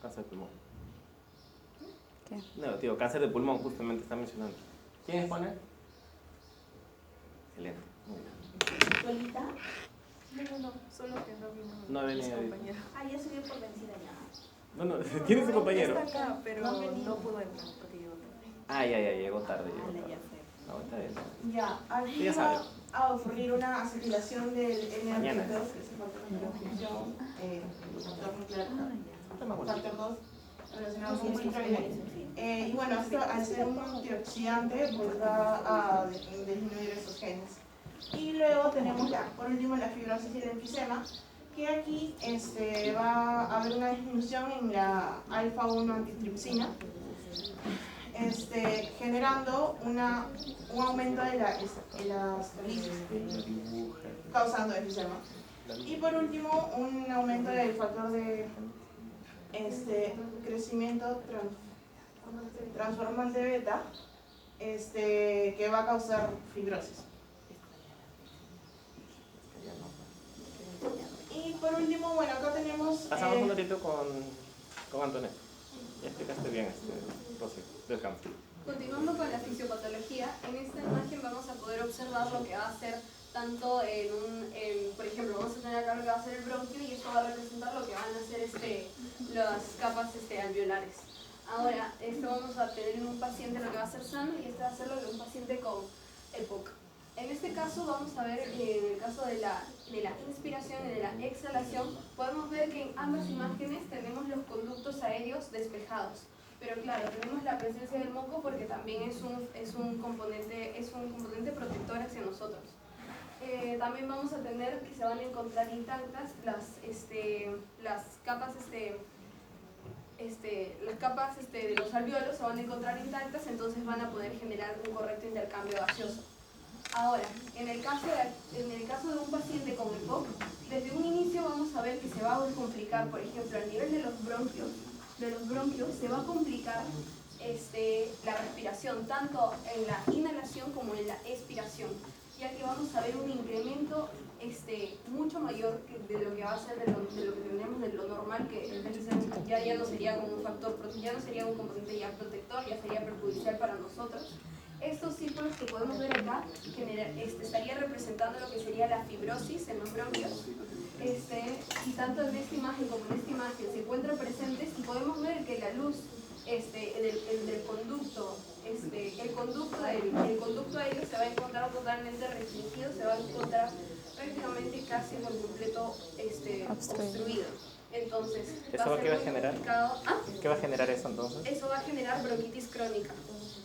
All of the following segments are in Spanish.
Cáncer de pulmón. ¿Qué? No, tío, cáncer de pulmón, justamente está mencionando. ¿Quién expone? Elena. Muy bien. ¿Solita? No, solo que no vino. No ha venido ahorita. compañero. Ah, ya se dio por vencida ya. Bueno, tiene su compañero. Está acá, pero No ha venido. no pudo entrar porque llegó tarde. Ah, ya, llegó tarde. Ah, ya fue. No, está bien. Ya, aquí Ya sabe. va a ocurrir una acetilación del Mañana. NR2, que es el factor de transcripción, factor nuclear, factor 2, relacionado con citrulline. Y bueno, esto al ser un antioxidante, pues va a disminuir estos genes. Y luego tenemos ya, por último, la fibrosis y el enfisema, que aquí va a haber una disminución en la alfa-1 antitripsina, generando un aumento de la elastolisis, causando enfisema. Y por último, un aumento del factor de crecimiento transformante beta, que va a causar fibrosis. Y por último, bueno, acá tenemos... Pasamos un ratito con Antonella. Ya explicaste bien, Rosy, descanso. Continuando con la fisiopatología, en esta imagen vamos a poder observar lo que va a ser tanto por ejemplo, vamos a tener acá lo que va a ser el bronquio y esto va a representar lo que van a ser las capas alveolares. Ahora, esto vamos a tener en un paciente lo que va a ser sano y este va a ser lo de un paciente con EPOC. En este caso vamos a ver, en el caso de la inspiración y de la exhalación, podemos ver que en ambas imágenes tenemos los conductos aéreos despejados. Pero claro, tenemos la presencia del moco porque también es un componente protector hacia nosotros. También vamos a tener que se van a encontrar intactas las capas de los alveolos se van a encontrar intactas, entonces van a poder generar un correcto intercambio gaseoso. Ahora, en el caso de un paciente con EPOC, desde un inicio vamos a ver que se va a complicar, por ejemplo, a nivel de los bronquios se va a complicar la respiración, tanto en la inhalación como en la expiración, ya que vamos a ver un incremento mucho mayor de lo que va a ser de lo que tenemos de lo normal, que ya no sería como un factor, ya no sería un componente ya protector, ya sería perjudicial para nosotros. Estos círculos que podemos ver acá estaría representando lo que sería la fibrosis en los bronquios, y tanto en esta imagen como en esta imagen se encuentran presentes y podemos ver que la luz del conducto, el conducto aéreo se va a encontrar totalmente restringido, se va a encontrar prácticamente casi por completo obstruido. Entonces, ¿Eso qué va a generar? ¿Ah? ¿Qué va a generar eso entonces? Eso va a generar bronquitis crónica.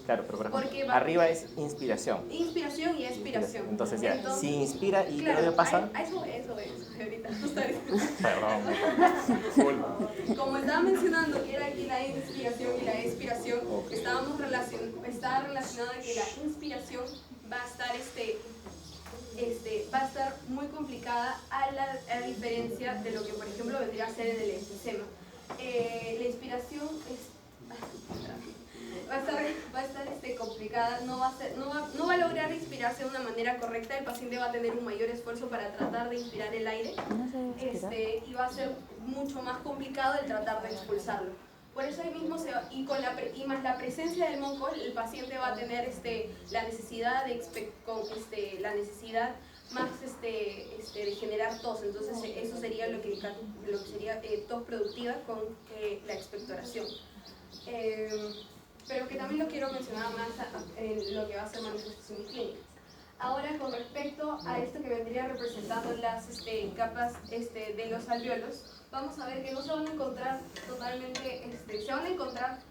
Claro, pero por ejemplo, Porque arriba es inspiración. Inspiración y expiración. Entonces ya, si inspira y claro, luego pasa... Eso es, ahorita, justo ahorita. Perdón. Como estaba mencionando que era aquí la inspiración y la expiración, está relacionado en que la inspiración va a estar muy complicada a diferencia de lo que por ejemplo vendría a ser en el enfisema. La inspiración va a estar complicada, no va a lograr inspirarse de una manera correcta, el paciente va a tener un mayor esfuerzo para tratar de inspirar el aire, y va a ser mucho más complicado el tratar de expulsarlo. Por eso ahí mismo y más la presencia del moco, el paciente va a tener la necesidad más de generar tos, entonces eso sería lo que sería tos productiva con la expectoración. Pero que también lo quiero mencionar más en lo que va a ser manifestaciones clínicas. Ahora, con respecto a esto que vendría representando las capas de los alveolos, vamos a ver que no se van a encontrar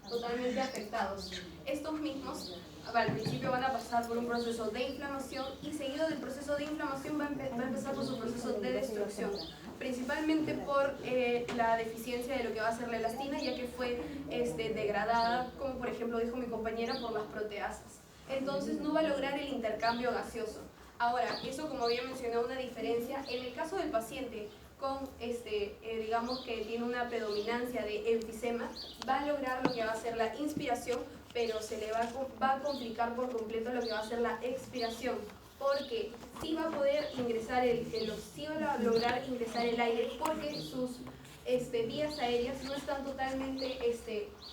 totalmente afectados. Estos mismos, al principio van a pasar por un proceso de inflamación y seguido del proceso de inflamación va a empezar por su proceso de destrucción, principalmente por la deficiencia de lo que va a ser la elastina, ya que fue degradada, como por ejemplo dijo mi compañera, por las proteasas. Entonces no va a lograr el intercambio gaseoso. Ahora, eso como había mencionado, una diferencia, en el caso del paciente con digamos que tiene una predominancia de enfisema, va a lograr lo que va a ser la inspiración, pero se le va a complicar por completo lo que va a ser la expiración, porque sí va a poder ingresar sí va a lograr ingresar el aire, porque vías aéreas no están totalmente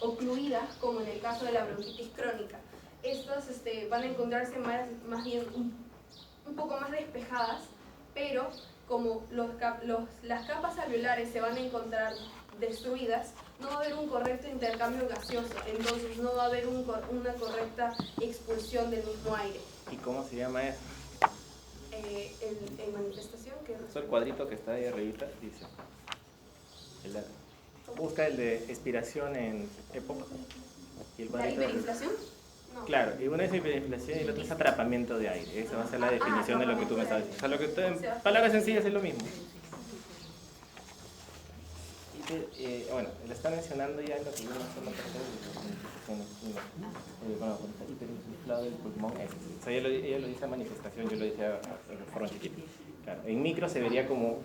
ocluidas como en el caso de la bronquitis crónica. Estas van a encontrarse más bien un poco más despejadas, pero como las capas alveolares se van a encontrar destruidas, no va a haber un correcto intercambio gaseoso, entonces no va a haber una correcta expulsión del mismo aire. ¿Y cómo se llama eso? En manifestación, que Eso el cuadrito que está ahí arribita dice. Busca el de expiración en época. Y el ¿la cuadrito de- hiperinflación? No. Claro, y uno es hiperinflación y el otro es atrapamiento de aire. Esa va a ser la definición de lo que tú me estás diciendo. O sea, lo que en palabras sencillas es lo mismo. Bueno, le está mencionando ya lo que yo no sé la bueno, cuando está hiperinflado del pulmón, o sea, ella lo dice a manifestación, yo lo decía de forma chiquita. Claro, en micro se vería como,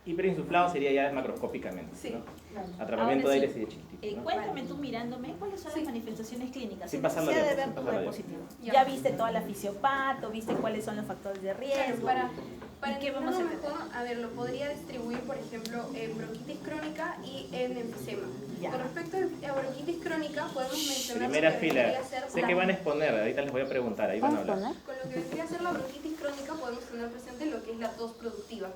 hiperinsuflado sería ya macroscópicamente, Sí. ¿no? Atrapamiento Ahora de sí, aire sería chiquitito, ¿no? Cuéntame tú mirándome, ¿cuáles son las manifestaciones clínicas? Sin Sin pasar la necesidad de diapo, ver sin tu pasar la diapositiva. diapo. Ya viste toda la fisiopato, viste cuáles son los factores de riesgo. Claro, para ¿Y qué entenderlo vamos a mejor, a ver, lo podría distribuir, por ejemplo, en bronquitis crónica y en enfisema. Ya. Con respecto a bronquitis crónica, podemos mencionar Primera lo que fila, vendría a ser sé la- que van a exponer, ahorita les voy a preguntar, ahí van a Vamos a hablar. poner. Con lo que vendría a ser la bronquitis crónica podemos tener presente lo que es la tos productiva,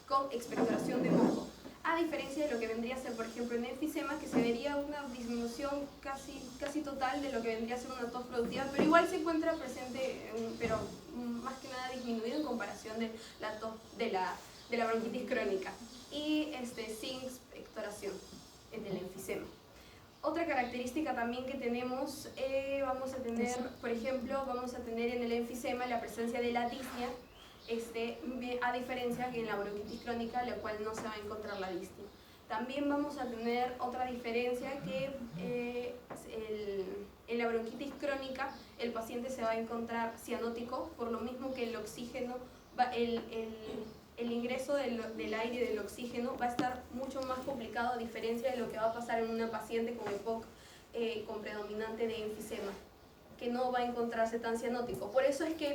con expectoración de moco. A diferencia de lo que vendría a ser, por ejemplo, en enfisema, que se vería una disminución casi total de lo que vendría a ser una tos productiva, pero igual se encuentra presente, pero más que nada disminuido en comparación de la tos de la bronquitis crónica. Y sin expectoración en el enfisema. Otra característica también que tenemos, vamos a tener, por ejemplo, vamos a tener en el enfisema la presencia de la disnea, a diferencia que en la bronquitis crónica, la cual no se va a encontrar la disnea. También vamos a tener otra diferencia que en la bronquitis crónica el paciente se va a encontrar cianótico, por lo mismo que el oxígeno, el ingreso del aire y del oxígeno va a estar mucho más complicado, a diferencia de lo que va a pasar en una paciente con EPOC con predominante de enfisema, que no va a encontrarse tan cianótico. Por eso es que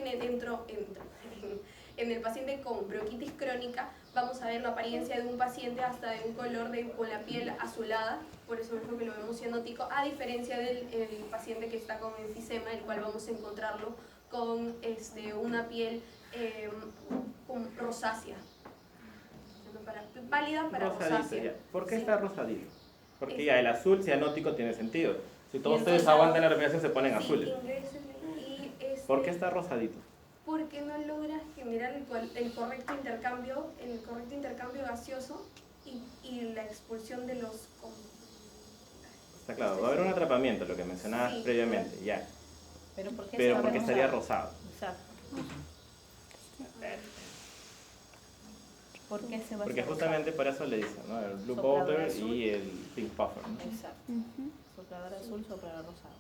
en el paciente con bronquitis crónica vamos a ver la apariencia de un paciente hasta de un color con la piel azulada, por eso mismo que lo vemos cianótico, a diferencia del paciente que está con enfisema, el cual vamos a encontrarlo con una piel rosácea, pálida para Rosadito, rosácea. ya. ¿Por qué Sí. está rosadito? Porque Es- ya el azul cianótico tiene sentido. Si todos Y ustedes entonces- aguantan la respiración se ponen Sí, azules. ¿Por qué está rosadito? Porque no logra generar el correcto intercambio gaseoso y la expulsión de los Está claro, va a haber un atrapamiento, lo que mencionabas Sí. previamente, ya. Pero ¿por qué, Pero se porque va a estaría rosado? rosado. Exacto. ¿Por qué se va a Porque hacer justamente por eso le dicen, ¿no? El blue Soplador powder azul. y el pink puffer, ¿no? rosado? Exacto. Ujú. Soplador azul, soplador rosado.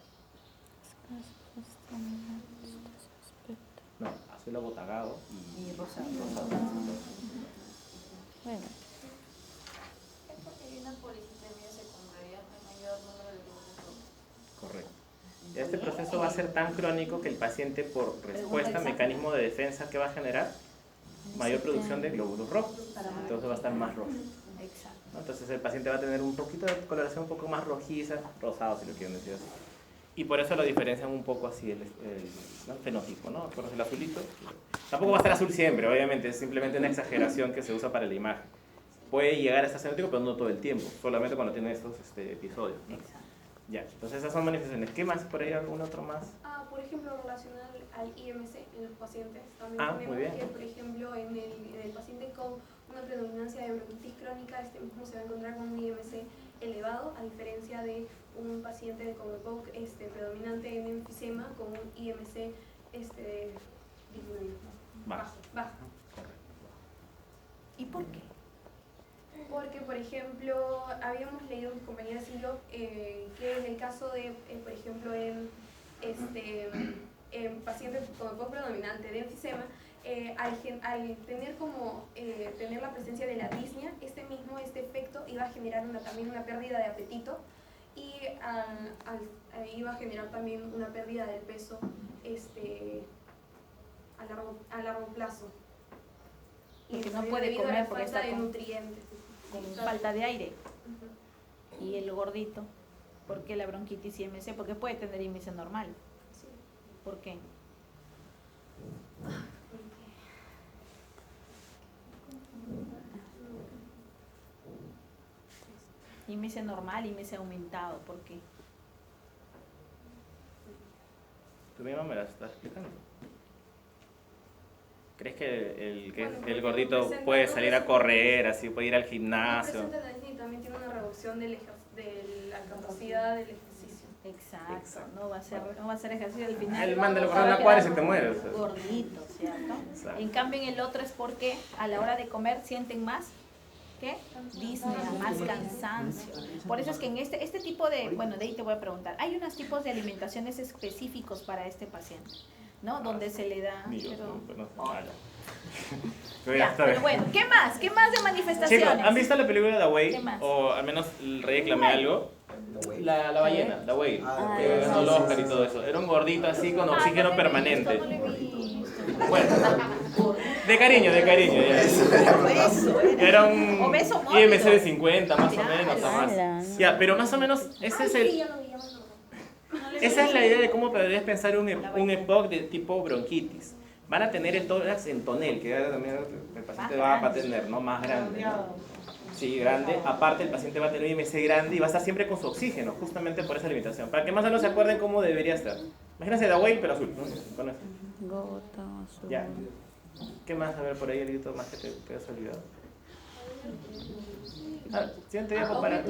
No, azul abotagado y Y rosado. Bueno, Hay una policitemia secundaria, hay mayor número de glóbulos rojos. correcto. Y este proceso va a ser tan crónico que el paciente, por respuesta, exacta. mecanismo de defensa que va a generar, mayor producción de glóbulos rojos. Entonces va a estar más rojo, Exacto. ¿no? Entonces el paciente va a tener un poquito de coloración un poco más rojiza, rosado si lo quieren decir así. Y por eso lo diferencian un poco así ¿no? el fenotipo, ¿no? Con el azulito. Tampoco va a estar azul siempre, obviamente, es simplemente una exageración que se usa para la imagen. Puede llegar a estar fenótipo, pero no todo el tiempo, solamente cuando tiene estos episodios, ¿no? Exacto. Ya, entonces esas son manifestaciones. ¿Qué más? ¿Por ahí algún otro más? Por ejemplo, relacionado al IMC en los pacientes, también Ah, tenemos muy bien. que, por ejemplo, en el paciente con una predominancia de bronquitis crónica, mismo se va a encontrar con un IMC elevado, a diferencia de un paciente con EPOC predominante en enfisema con un IMC disminuido, Bajo. bajo. ¿Y por qué? Porque, por ejemplo, habíamos leído mis compañeras y yo que en el caso de, por ejemplo, en pacientes con EPOC predominante de enfisema, al tener tener la presencia de la disnea, este efecto iba a generar también una pérdida de apetito y iba a generar también una pérdida del peso a largo plazo. Porque no también puede debido a comer la porque falta está de con- nutrientes. con falta de aire. Y el gordito, ¿por qué la bronquitis y IMC? Porque puede tener IMC normal. Sí. ¿Por qué? IMC normal, IMC aumentado, ¿por qué? Tú misma me la estás explicando. ¿Crees que Bueno, el porque gordito presenta- puede no salir a presenta- correr, así puede ir al No gimnasio? presenta daño y también tiene una reducción de la capacidad del ejercicio. Exacto, no va a ser ejercicio al final. El man de lo va correr a una cuadra y se quedar te muere. O sea. Gordito, ¿cierto? Exacto. En cambio en el otro es porque a la hora de comer sienten más, ¿qué? Disnea, más cansancio. Por eso es que en este tipo de, bueno, de ahí te voy a preguntar, hay unos tipos de alimentaciones específicos para este paciente, ¿no? Donde se le da, Ni yo, pero... no, no, ya. Pero Ya, ya, está pero bien. bueno, ¿qué más? ¿Qué más de manifestaciones? Chicos, ¿han visto la película The ¿Qué Whale? más? O al menos reclamé algo. La ballena, The Whale. Ah, Que ganó el Oscar y todo eso. Era un gordito así con oxígeno no lo he permanente. visto, no lo he visto. Bueno, de cariño, ya. Eso, Era un obeso mórbido. IMC de 50 más o Claro. menos. O Ala, más. no. Ya, pero más o menos ese es el... Esa es la idea de cómo podrías pensar un EPOC de tipo bronquitis. Van a tener el tórax en tonel, que ahora también el paciente va a tener, ¿no? Más grande, ¿no? Sí, grande. Aparte, el paciente va a tener un IMC grande y va a estar siempre con su oxígeno, justamente por esa limitación. Para que más o menos se acuerden cómo debería estar. Imagínense The Whale, pero azul, ¿no? Con eso. Gota azul. Ya. ¿Qué más? A ver, por ahí el grito más que te has olvidado. Siguiente día para...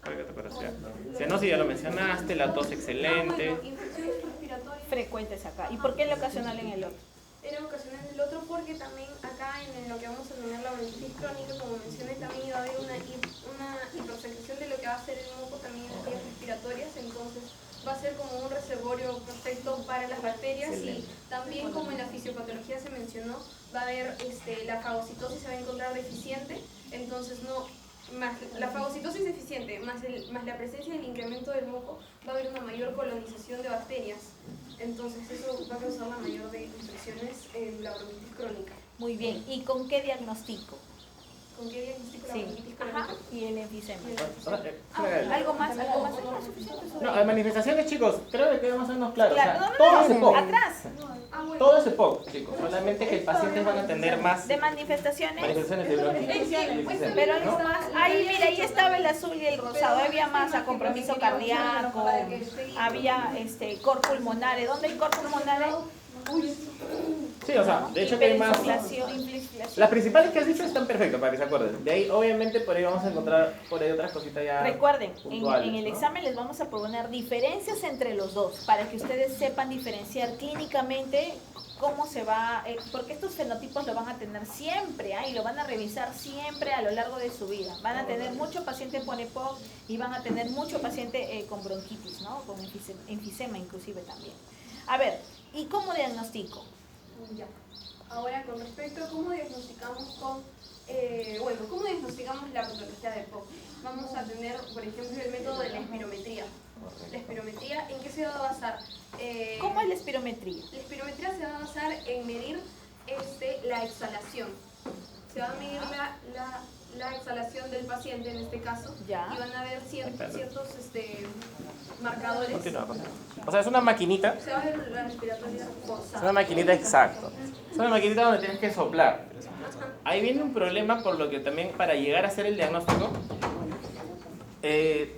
Para que te acuerdas, ya. Si no, si ya lo mencionaste, la tos excelente. Bueno, infecciones respiratorias. Frecuentes acá. ¿Y por qué el ocasional en el otro? Era ocasional el otro porque también acá en lo que vamos a tener la bronquitis crónica, como mencioné, también va a haber una hipersecreción de lo que va a ser el moco también en las vías respiratorias, entonces va a ser como un reservorio perfecto para las bacterias. Excelente. Y también como en la fisiopatología se mencionó, va a haber la fagocitosis se va a encontrar deficiente, entonces no más la fagocitosis deficiente más la presencia del incremento del moco, va a haber una mayor colonización de bacterias. Entonces eso va a causar la mayor de infecciones en la bronquitis crónica. Muy bien. ¿Y con qué diagnóstico? ¿Con qué diagnóstico la Sí. bronquitis Ajá. crónica? Y el enfisema. Algo ¿Algo más? ¿Algo más? ¿Es suficiente sobre No, ello? las manifestaciones, chicos, creo que queda más o menos claro. Claro, O sea, no, todo es no, EPOC. atrás. Ah, bueno. Todo es EPOC, chicos. Solamente que el paciente van a tener más De manifestaciones. manifestaciones de bronquitis. Pero algo más. Ahí, mira, ahí estaba el azul y el rosado. Había más a compromiso cardíaco. Había cor pulmonare. ¿Dónde hay cor pulmonare? Sí, o sea, de hecho que hay más. Hiperinflación. Las principales que has dicho están perfectas para que se acuerden. De ahí, obviamente, por ahí vamos a encontrar por ahí otras cositas ya. Recuerden, puntuales, en el ¿no? examen les vamos a proponer diferencias entre los dos para que ustedes sepan diferenciar clínicamente cómo se va, porque estos fenotipos lo van a tener siempre y lo van a revisar siempre a lo largo de su vida. Van a tener mucho paciente con EPOC y van a tener mucho paciente con bronquitis, ¿no? Con enfisema inclusive también. A ver, ¿y cómo diagnostico? Ya. Ahora, con respecto a cómo diagnosticamos cómo diagnosticamos la patología de EPOC, vamos a tener, por ejemplo, el método de la espirometría. La espirometría, ¿en qué se va a basar? ¿Cómo es la espirometría? La espirometría se va a basar en medir la exhalación. Se va a medir la exhalación del paciente en este caso, Ya. y van a ver ciertos marcadores. Continúa. O sea, es una maquinita. Se va a ver la respiratoria Es forzada. una maquinita, exacto. Es una maquinita donde tienes que soplar. Ahí viene un problema por lo que también para llegar a hacer el diagnóstico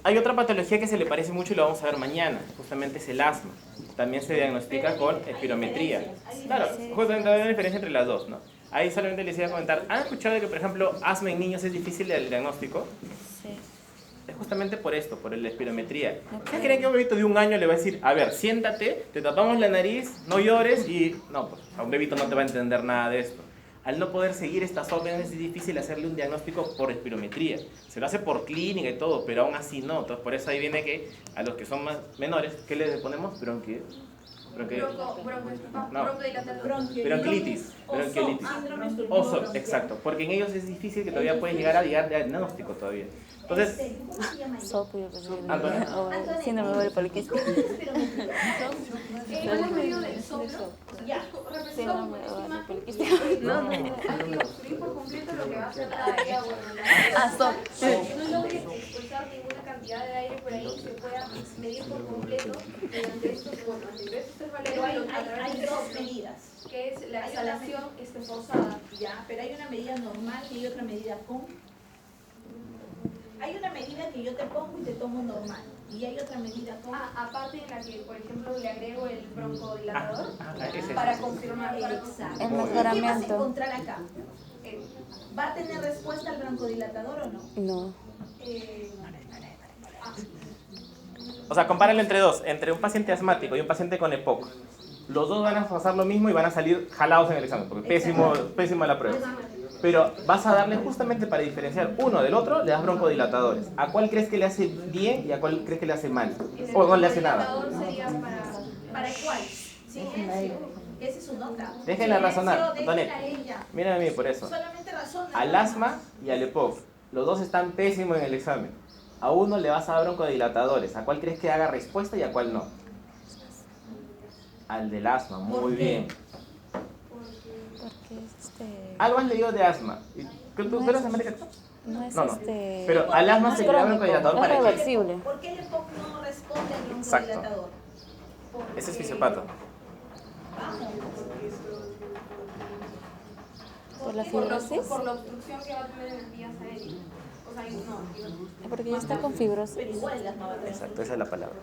hay otra patología que se le parece mucho y lo vamos a ver mañana, justamente es el asma. También se diagnostica con espirometría. Claro, justamente hay una diferencia entre las dos, ¿no? Ahí solamente les iba a comentar, ¿han escuchado de que, por ejemplo, asma en niños es difícil el diagnóstico? Sí. Es justamente por esto, por la espirometría. ¿Qué creen que un bebito de 1 año le va a decir? A ver, siéntate, te tapamos la nariz, no llores y... No, pues a un bebito no te va a entender nada de esto. Al no poder seguir estas órdenes es difícil hacerle un diagnóstico por espirometría. Se lo hace por clínica y todo, pero aún así no. Entonces por eso ahí viene que a los que son más menores, ¿qué les ponemos? No. Bronquiolitis. Oso, exacto. Porque en ellos es difícil que todavía puedes llegar a diagnóstico todavía. Entonces, Soplo, Antonio. síndrome de poliquístico. ¿Cuál es medio del soplo? Ya, representado por esta imagen, hay que obstruir por completo lo que va a ser la área, no logre expulsar ninguna cantidad de aire por ahí que pueda medir por completo mediante estos valores. Pero hay dos medidas. Que es la exhalación forzada. Ya, pero hay una medida normal y hay otra medida con. Hay una medida que yo te pongo y te tomo normal. Y hay otra medida con. Aparte en la que, por ejemplo, le agrego el broncodilatador ese. para confirmar. Exacto. El ¿Qué vas a mejoramiento. encontrar acá? ¿Va a tener respuesta al broncodilatador o no? No. O sea, compáralo entre dos, entre un paciente asmático y un paciente con EPOC. Los dos van a pasar lo mismo y van a salir jalados en el examen, porque pésimo la prueba. Pero vas a darle justamente para diferenciar uno del otro, le das broncodilatadores. ¿A cuál crees que le hace bien y a cuál crees que le hace mal? O no le hace nada. Sería ¿Para cuál? Silencio. Esa es su nota. Déjenla razonar, Silencio, déjenla Antonella. a ella. Mira a mí por eso. Solamente razona. Al asma y al EPOC. Los dos están pésimos en el examen. A uno le vas a dar broncodilatadores. ¿A cuál crees que haga respuesta y a cuál no? Al del asma, muy bien. Porque Algo has leído de asma. ¿Tú eres asmática? no es No. Pero al asma se le da broncodilatador es para qué. reversible. ¿Por qué el EPOC no responde al Exacto. broncodilatador? Ese es fisiopato. ¿Por la fibrosis? Por la obstrucción que va a tener en las vías aéreas. O sea, no. Porque ya está con fibrosis. Pero igual las no va a tener. Exacto, esa es la palabra.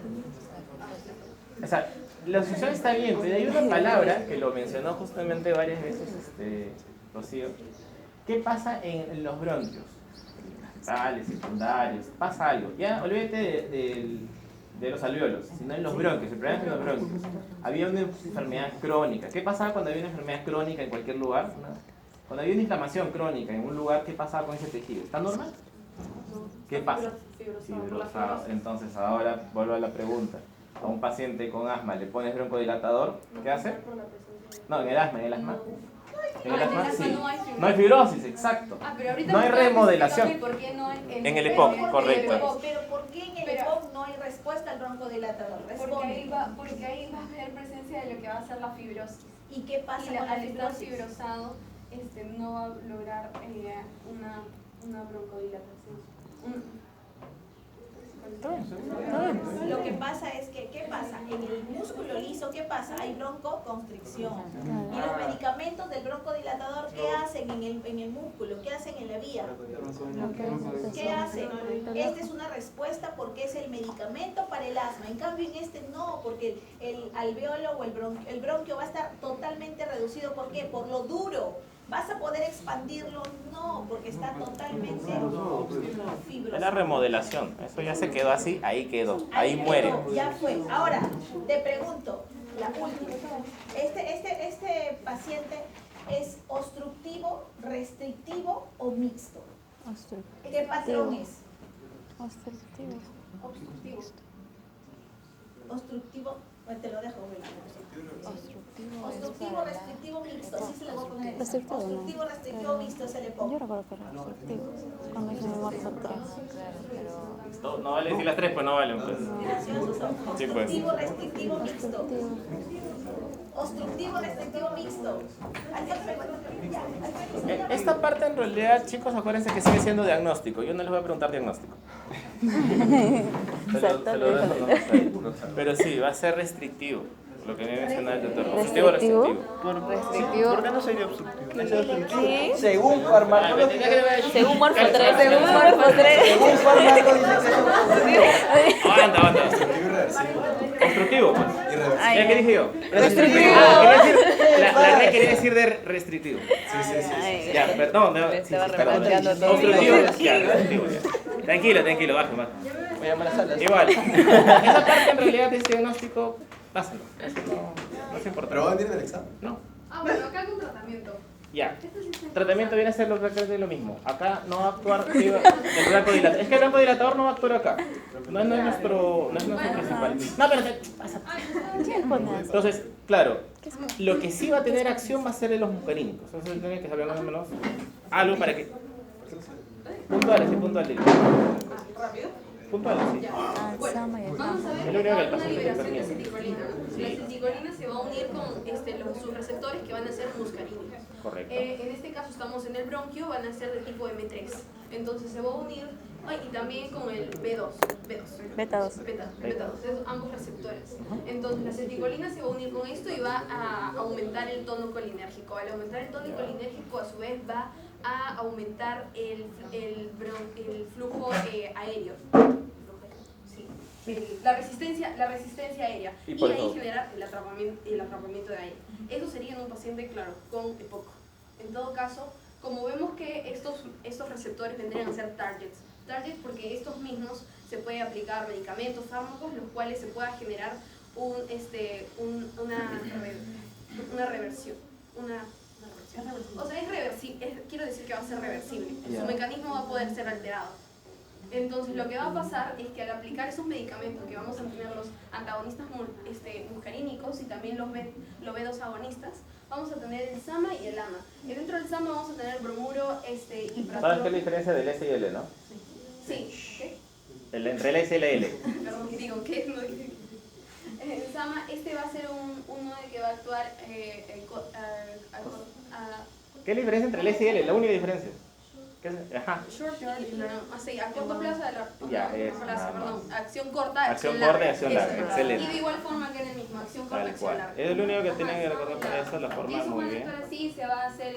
O sea, la obstrucción está bien, pero hay una palabra que lo mencionó justamente varias veces Rocío. ¿Qué pasa en los bronquios? Principales, secundarios, pasa algo. Ya, olvídate de los alvéolos, sino en los bronquios. El problema es en los bronquios. Había una enfermedad crónica. ¿Qué pasaba cuando había una enfermedad crónica en cualquier lugar? Cuando había una inflamación crónica en un lugar, ¿qué pasaba con ese tejido? ¿Está normal? ¿Qué pasa? Fibrosado. Entonces, ahora vuelvo a la pregunta. A un paciente con asma le pones broncodilatador, ¿qué hace? No, en el asma. En el asma sí. No hay fibrosis, exacto. Pero ahorita No hay remodelación. ¿Por qué no En el EPOC, correcto. Pero ¿por qué en el EPOC no hay respuesta al broncodilatador? Porque ahí va a haber presencia de lo que va a ser la fibrosis. ¿Y qué pasa con la al estar fibrosis? fibrosado, no va a lograr una broncodilatación. Lo que pasa es que, ¿qué pasa? En el músculo liso, ¿qué pasa? Hay broncoconstricción. Y los medicamentos del broncodilatador, ¿qué hacen en el músculo? ¿Qué hacen en la vía? ¿Qué hacen? Esta es una respuesta porque es el medicamento para el asma. En cambio, en este no, porque el alveolo o el bronquio va a estar totalmente reducido. ¿Por qué? Por lo duro. ¿Vas a poder expandirlo? No, porque está totalmente fibroso. Es la remodelación. Eso ya se quedó así, ahí quedó. Ahí muere. Ya fue. Ahora, te pregunto, la última. Este paciente es obstructivo, restrictivo o mixto. ¿Qué patrón es? Obstructivo. Obstructivo, bueno, te lo dejo. Obstructivo, restrictivo, mixto. Así se le va a poner. Obstructivo, restrictivo, mixto se le Yo pone. recuerdo que era obstructivo. Cuando hice mi morfo 3. No vale decir las tres, pues no valen. Pues. Sí, pues. Obstructivo, restrictivo, mixto. Obstructivo, restrictivo, mixto. Esta parte en realidad, chicos, acuérdense que sigue siendo diagnóstico. Yo no les voy a preguntar diagnóstico. Se lo dejo nomás ahí. Pero sí, va a ser restrictivo. Lo que me menciona el doctor. Obstructivo, restrictivo. Restrictivo. ¿Por qué no sería obstructivo? Sí. Según farmacología. Según Morfo 3. Según Morfo 3. Según farmacología dice que es obstructivo. Aguanta. Obstructivo, pues. Irreversible. ¿Ya qué dije yo? Restrictivo. La re quería decir de restrictivo. Ay, Ya, perdón. estaba perdón. replanteando todo. Obstructivo, ya, restrictivo, ya. Tranquilo, baja. Voy a llamar a la sala. Igual. Esa parte en realidad de este diagnóstico, pásalo. Eso no es importante. ¿Pero va a venir del examen? No. Bueno, acá hay un tratamiento. Ya. Tratamiento viene a ser exactamente lo mismo. Acá no va a actuar el broncodilatador. Es que el broncodilatador no va a actuar acá. No es nuestro principal. No, pero entonces, claro, lo que sí va a tener acción va a ser en los muscarínicos. Entonces tiene que saber más o menos algo para que... Puntuales, sí, puntuales. ¿Rápido? Puntuales, sí. Bueno, vamos a ver Es lo único que el una paciente liberación de permite. acetilcolina, ¿no? Sí. La acetilcolina se va a unir con sus receptores que van a ser muscarínicos. Correcto. En este caso estamos en el bronquio, van a ser de tipo M3. Entonces se va a unir, y también con el B2. Beta 2. Beta 2, es ambos receptores. Entonces la acetilcolina se va a unir con esto y va a aumentar el tono colinérgico. Al aumentar el tono colinérgico, a su vez va a aumentar el flujo aéreo. Sí. La resistencia aérea Y y por ahí eso- generar el atrapamiento de aire. Eso sería en un paciente, claro, con EPOC. En todo caso, como vemos que estos receptores vendrían a ser targets porque estos mismos se puede aplicar medicamentos, fármacos, los cuales se pueda generar una reversión. O sea, es reversible, quiero decir que va a ser reversible. Su mecanismo va a poder ser alterado. Entonces, lo que va a pasar es que al aplicar esos medicamentos, que vamos a tener los antagonistas muscarínicos y también los B2 agonistas, vamos a tener el SAMA y el AMA. Y dentro del SAMA vamos a tener bromuro y ¿Sabes qué es la praturo. diferencia del S y el L, no? Sí, ¿qué? Entre el S y la L. Perdón, digo, ¿qué? No dije. El SAMA, va a ser uno de que va a actuar ¿Qué es la diferencia entre el S y el L? La única diferencia. ¿Qué es? Ajá. a corto plazo de la Ya, es, plazo, nada más. perdón, acción corta, Acción corta y acción larga. Eso. Excelente. Y de igual forma que en el mismo, acción corta, Tal acción cual. larga. Es lo único que tienen que Ajá, recordar para eso, la Y forma eso muy van a bien. actuar así, se va a hacer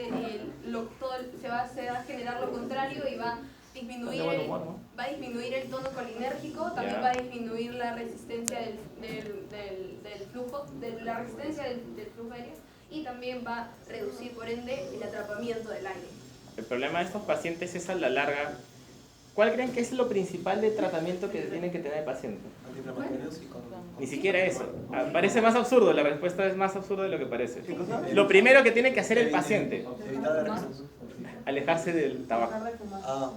se va a generar lo contrario y va a disminuir De buen humor, ¿no? va a disminuir el tono colinérgico, también Ya. va a disminuir la resistencia del flujo, la resistencia del flujo aéreo y también va a reducir por ende el atrapamiento del aire. El problema de estos pacientes es a la larga. ¿Cuál creen que es lo principal de tratamiento que tiene que tener el paciente? Antiinflamatorios y con... Ni siquiera eso. Parece más absurdo, la respuesta es más absurda de lo que parece. Lo primero que tiene que hacer el paciente, Evitar la reacción. alejarse del tabaco. Ah,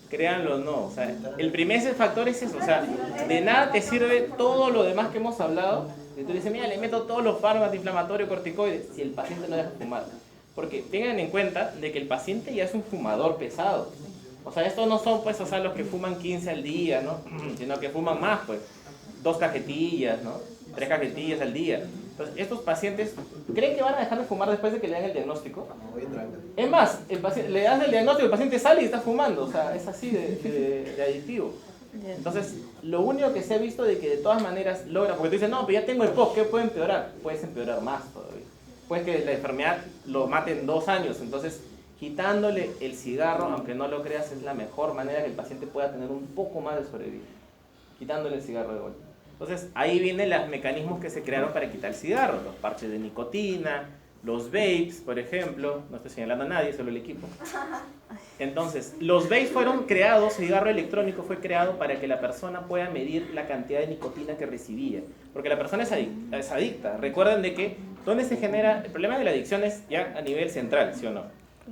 Créanlo o no, o sea, el primer factor es eso, o sea, de nada te sirve todo lo demás que hemos hablado. Y tú dices, mira, le meto todos los fármacos antiinflamatorios, corticoides, si el paciente no deja de fumar. Porque tengan en cuenta de que el paciente ya es un fumador pesado. O sea, estos no son, pues, o sea, los que fuman 15 al día, ¿no? Sino que fuman más, pues, 2 cajetillas, ¿no? 3 cajetillas al día. Entonces, estos pacientes, ¿creen que van a dejar de fumar después de que le den el diagnóstico? no voy a entrar. Es más, le das el diagnóstico, el paciente sale y está fumando, o sea, es así de adictivo. Entonces, lo único que se ha visto de que de todas maneras logra, porque tú dices, no, pero ya tengo EPOC, ¿qué puede empeorar? Puedes empeorar más todavía. Puede que la enfermedad lo mate en 2 años, entonces quitándole el cigarro, aunque no lo creas, es la mejor manera que el paciente pueda tener un poco más de sobrevivir, quitándole el cigarro de golpe. Entonces, ahí vienen los mecanismos que se crearon para quitar el cigarro, los parches de nicotina, los vapes, por ejemplo, no estoy señalando a nadie, solo el equipo. Entonces, los vapes fueron creados, el cigarro electrónico fue creado para que la persona pueda medir la cantidad de nicotina que recibía, porque la persona es adicta. Recuerden de que, ¿dónde se genera? El problema de la adicción es ya a nivel central, ¿sí o no?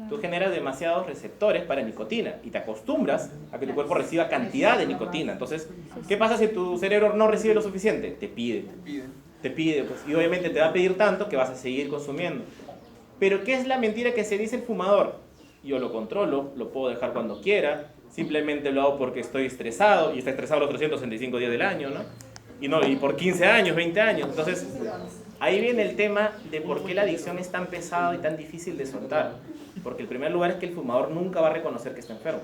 Tú generas demasiados receptores para nicotina y te acostumbras a que tu cuerpo reciba cantidad de nicotina. Entonces, ¿qué pasa si tu cerebro no recibe lo suficiente? Te pide, pues, y obviamente te va a pedir tanto que vas a seguir consumiendo. Pero ¿qué es la mentira que se dice el fumador? Yo lo controlo, lo puedo dejar cuando quiera, simplemente lo hago porque estoy estresado, y está estresado los 365 días del año, ¿no? Y por 15 años, 20 años. Entonces, ahí viene el tema de por qué la adicción es tan pesada y tan difícil de soltar. Porque el primer lugar es que el fumador nunca va a reconocer que está enfermo,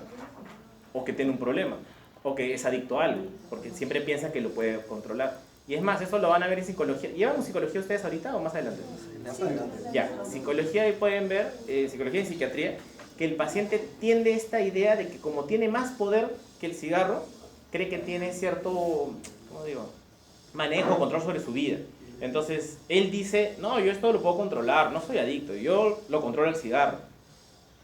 o que tiene un problema, o que es adicto a algo, porque siempre piensa que lo puede controlar. Y es más, eso lo van a ver en psicología. ¿Llevan psicología ustedes ahorita o más adelante? Ya, psicología ahí pueden ver, psicología y psiquiatría, que el paciente tiende esta idea de que como tiene más poder que el cigarro, cree que tiene cierto, ¿cómo digo?, manejo, control sobre su vida. Entonces, él dice, no, yo esto lo puedo controlar, no soy adicto, yo lo controlo el cigarro.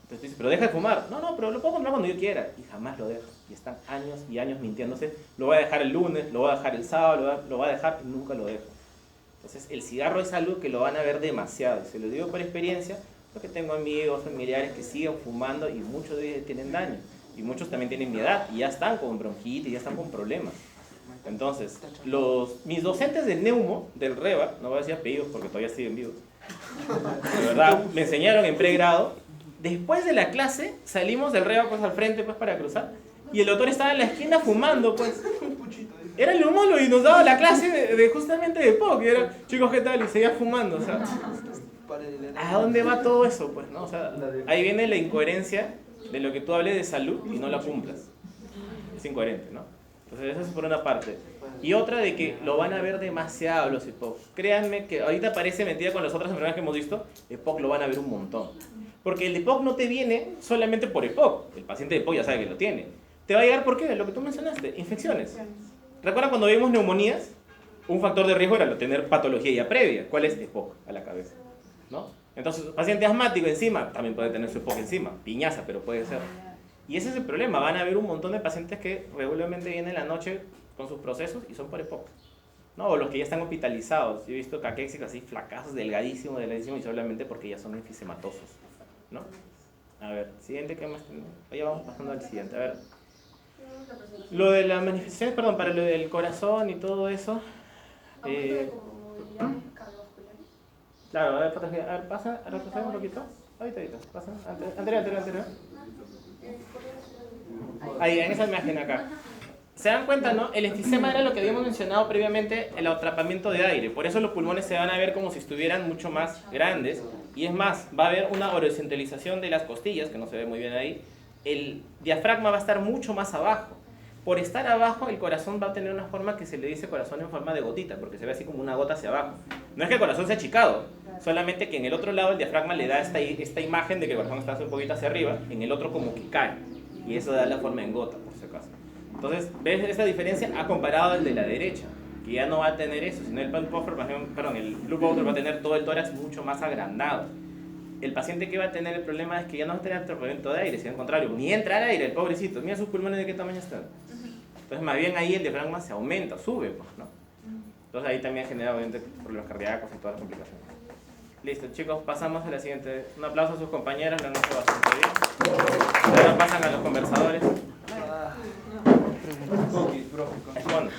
Entonces dice, pero deja de fumar. No, pero lo puedo controlar cuando yo quiera. Y jamás lo deja. Y están años y años mintiéndose. Lo voy a dejar el lunes, lo voy a dejar el sábado, lo va a dejar y nunca lo deja. Entonces, el cigarro es algo que lo van a ver demasiado. Y se lo digo por experiencia, Porque tengo amigos, familiares que siguen fumando y muchos de ellos tienen daño. Y muchos también tienen mi edad y ya están con bronquitis, ya están con problemas. Entonces, mis docentes de Neumo, del REBA, no voy a decir apellidos porque todavía siguen vivos, de verdad, me enseñaron en pregrado. Después de la clase, salimos del REBA pues al frente pues para cruzar y el doctor estaba en la esquina fumando pues. Era el neumólogo y nos daba la clase justamente de POC, y era, chicos, ¿qué tal? Y seguía fumando, o sea, ¿a dónde va todo eso? Pues, ¿no? O sea, ahí viene la incoherencia de lo que tú hables de salud y no la cumplas. Es incoherente, ¿no? Entonces, eso es por una parte. Y otra de que lo van a ver demasiado los EPOC. Créanme que ahorita parece mentira con las otras enfermedades que hemos visto, EPOC lo van a ver un montón. Porque el EPOC no te viene solamente por EPOC. El paciente de EPOC ya sabe que lo tiene. Te va a llegar por qué, lo que tú mencionaste, infecciones. ¿Recuerdan cuando vimos neumonías? Un factor de riesgo era tener patología ya previa. ¿Cuál es? EPOC a la cabeza, ¿no? Entonces, paciente asmático encima, también puede tener su EPOC encima. Piñaza, pero puede ser. Y ese es el problema. Van a haber un montón de pacientes que regularmente vienen en la noche con sus procesos y son por EPOC, ¿no? O los que ya están hospitalizados. Yo he visto caquéxicos así, flacazos, delgadísimos, y solamente porque ya son enfisematosos, ¿no? A ver, siguiente, ¿qué más tenemos? Ya vamos pasando al siguiente, a ver. Lo de las manifestaciones, perdón, para lo del corazón y todo eso. Claro, a ver, pasa, retrocede un poquito. Ahorita, pasa. Anterior. Ahí, en esa imagen acá. ¿Se dan cuenta, no? El enfisema era lo que habíamos mencionado previamente, el atrapamiento de aire. Por eso los pulmones se van a ver como si estuvieran mucho más grandes. Y es más, va a haber una horizontalización de las costillas, que no se ve muy bien ahí. El diafragma va a estar mucho más abajo. Por estar abajo, el corazón va a tener una forma que se le dice corazón en forma de gotita, porque se ve así como una gota hacia abajo. No es que el corazón sea achicado, solamente que en el otro lado el diafragma le da esta imagen de que el corazón está un poquito hacia arriba, en el otro como que cae. Y eso da la forma en gota, por si acaso. Entonces, ¿ves esta diferencia? Ha comparado al de la derecha, que ya no va a tener eso, sino el Blue Powder va a tener todo el tórax mucho más agrandado. El paciente que va a tener el problema es que ya no va a tener atrapamiento de aire, sino al contrario, ni entra al aire, el pobrecito, mira sus pulmones de qué tamaño están. Entonces, más bien ahí el diafragma se aumenta, sube, pues, ¿no? Entonces ahí también genera obviamente problemas cardíacos y todas las complicaciones. Listo, chicos, pasamos a la siguiente. Un aplauso a sus compañeras, lo han hecho bastante bien. Ahora pasan a los conversadores. Responde.